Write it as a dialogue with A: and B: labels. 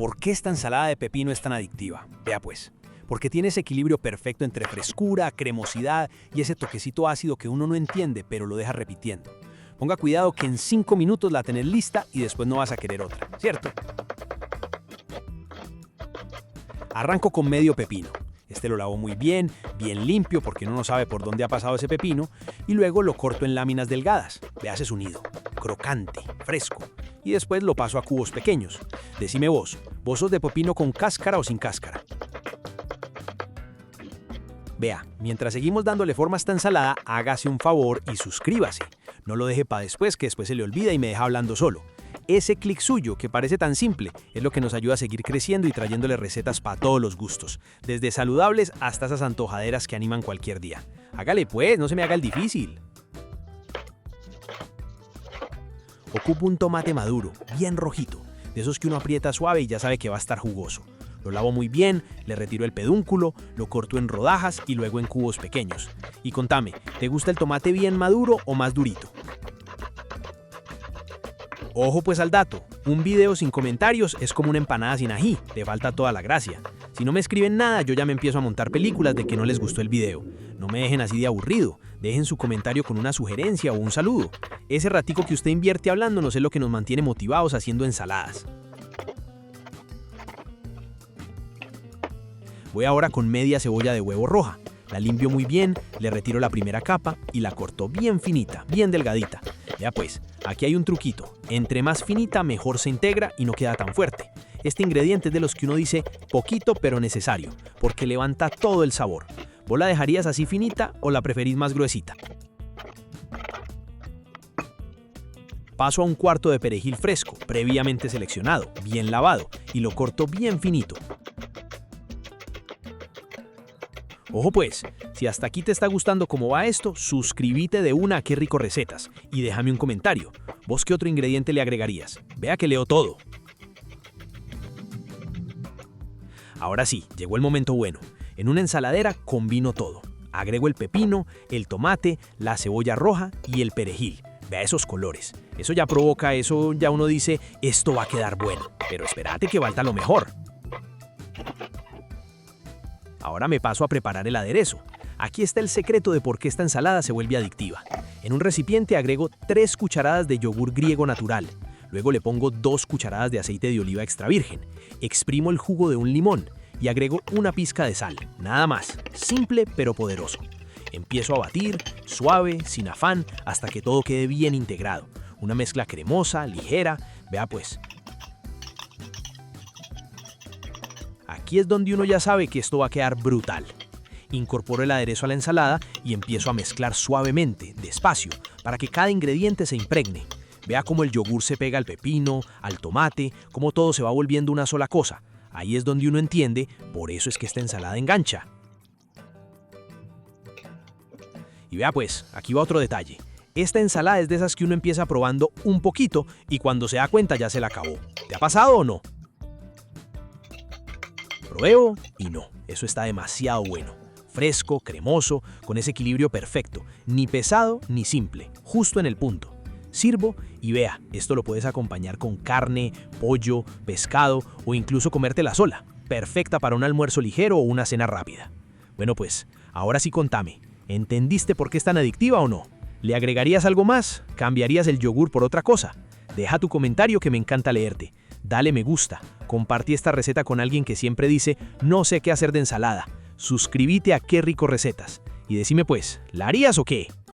A: ¿Por qué esta ensalada de pepino es tan adictiva? Vea pues, porque tiene ese equilibrio perfecto entre frescura, cremosidad y ese toquecito ácido que uno no entiende, pero lo deja repitiendo. Ponga cuidado que en 5 minutos la tenés lista y después no vas a querer otra, ¿cierto? Arranco con medio pepino. Este lo lavo muy bien, bien limpio porque uno no sabe por dónde ha pasado ese pepino, y luego lo corto en láminas delgadas. Vea ese sonido, crocante, fresco. Y después lo paso a cubos pequeños. Decime vos sos de pepino con cáscara o sin cáscara. Vea, mientras seguimos dándole forma a esta ensalada, hágase un favor y suscríbase. No lo deje para después, que después se le olvida y me deja hablando solo. Ese clic suyo, que parece tan simple, es lo que nos ayuda a seguir creciendo y trayéndole recetas para todos los gustos, desde saludables hasta esas antojaderas que animan cualquier día. Hágale pues, no se me haga el difícil. Ocupo un tomate maduro, bien rojito, de esos que uno aprieta suave y ya sabe que va a estar jugoso. Lo lavo muy bien, le retiro el pedúnculo, lo corto en rodajas y luego en cubos pequeños. Y contame, ¿te gusta el tomate bien maduro o más durito? Ojo pues al dato, un video sin comentarios es como una empanada sin ají, le falta toda la gracia. Si no me escriben nada, yo ya me empiezo a montar películas de que no les gustó el video. No me dejen así de aburrido, dejen su comentario con una sugerencia o un saludo. Ese ratico que usted invierte hablándonos es lo que nos mantiene motivados haciendo ensaladas. Voy ahora con media cebolla de huevo roja. La limpio muy bien, le retiro la primera capa y la corto bien finita, bien delgadita. Ya pues, aquí hay un truquito. Entre más finita, mejor se integra y no queda tan fuerte. Este ingrediente es de los que uno dice poquito pero necesario, porque levanta todo el sabor. ¿Vos la dejarías así finita o la preferís más gruesita? Paso a un cuarto de perejil fresco, previamente seleccionado, bien lavado, y lo corto bien finito. Ojo pues, si hasta aquí te está gustando cómo va esto, suscríbete de una a Qué Rico Recetas y déjame un comentario. ¿Vos qué otro ingrediente le agregarías? Vea que leo todo. Ahora sí, llegó el momento bueno. En una ensaladera combino todo. Agrego el pepino, el tomate, la cebolla roja y el perejil. Vea esos colores. Eso ya provoca, eso ya uno dice, esto va a quedar bueno. Pero espérate que falta lo mejor. Ahora me paso a preparar el aderezo. Aquí está el secreto de por qué esta ensalada se vuelve adictiva. En un recipiente agrego 3 cucharadas de yogur griego natural. Luego le pongo 2 cucharadas de aceite de oliva extra virgen. Exprimo el jugo de un limón y agrego una pizca de sal. Nada más. Simple pero poderoso. Empiezo a batir, suave, sin afán, hasta que todo quede bien integrado. Una mezcla cremosa, ligera. Vea pues. Aquí es donde uno ya sabe que esto va a quedar brutal. Incorporo el aderezo a la ensalada y empiezo a mezclar suavemente, despacio, para que cada ingrediente se impregne. Vea cómo el yogur se pega al pepino, al tomate, cómo todo se va volviendo una sola cosa. Ahí es donde uno entiende, por eso es que esta ensalada engancha. Y vea pues, aquí va otro detalle. Esta ensalada es de esas que uno empieza probando un poquito y cuando se da cuenta ya se la acabó. ¿Te ha pasado o no? Pruebo y no, eso está demasiado bueno. Fresco, cremoso, con ese equilibrio perfecto. Ni pesado ni simple, justo en el punto. Sirvo y vea, esto lo puedes acompañar con carne, pollo, pescado o incluso comértela sola. Perfecta para un almuerzo ligero o una cena rápida. Bueno pues, ahora sí contame, ¿entendiste por qué es tan adictiva o no? ¿Le agregarías algo más? ¿Cambiarías el yogur por otra cosa? Deja tu comentario que me encanta leerte. Dale me gusta, compartí esta receta con alguien que siempre dice no sé qué hacer de ensalada. Suscríbete a Qué Rico Recetas y decime pues, ¿la harías o qué?